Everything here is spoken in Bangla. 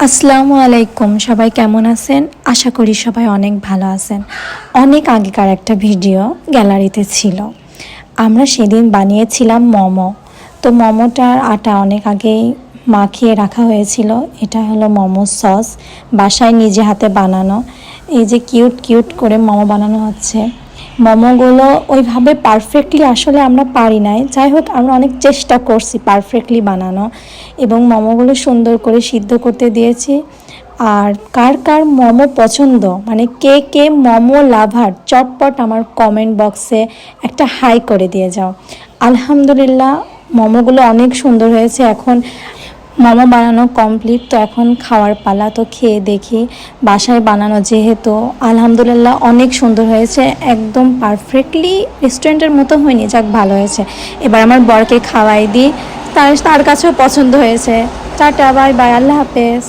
আসসালামু আলাইকুম, সবাই কেমন আছেন? আশা করি সবাই অনেক ভালো আছেন। অনেক আগেকার একটা ভিডিও গ্যালারিতে ছিল। আমরা সেদিন বানিয়েছিলাম মোমো। তো মোমোটার আটা অনেক আগেই মাখিয়ে রাখা হয়েছিল। এটা হলো মোমো সস, বাসায় নিজে হাতে বানানো। এই যে কিউট কিউট করে মোমো বানানো হচ্ছে। মোমোগুলো ওইভাবে পারফেক্টলি আসলে আমরা পারি নাই, যাই হোক আমরা অনেক চেষ্টা করছি পারফেক্টলি বানানো এবং মোমোগুলো সুন্দর করে সিদ্ধ করতে দিয়েছি। আর কার কার মোমো পছন্দ, মানে কে কে মোমো লাভার, চটপট আমার কমেন্ট বক্সে একটা হাই করে দিয়ে যাও। আলহামদুলিল্লাহ, মোমোগুলো অনেক সুন্দর হয়েছে। এখন মোমো বানানো কমপ্লিট, তো এখন খাওয়ার পালা। তো খেয়ে দেখি, বাসায় বানানো যেহেতু আলহামদুলিল্লাহ অনেক সুন্দর হয়েছে, একদম পারফেক্টলি রেস্টুরেন্টের মতো হয়নি, যাক ভালো হয়েছে। এবার আমার বরকে খাওয়াই দিই, তার কাছেও পছন্দ হয়েছে। টাটা, বাই বাই, আল্লাহ হাফেজ।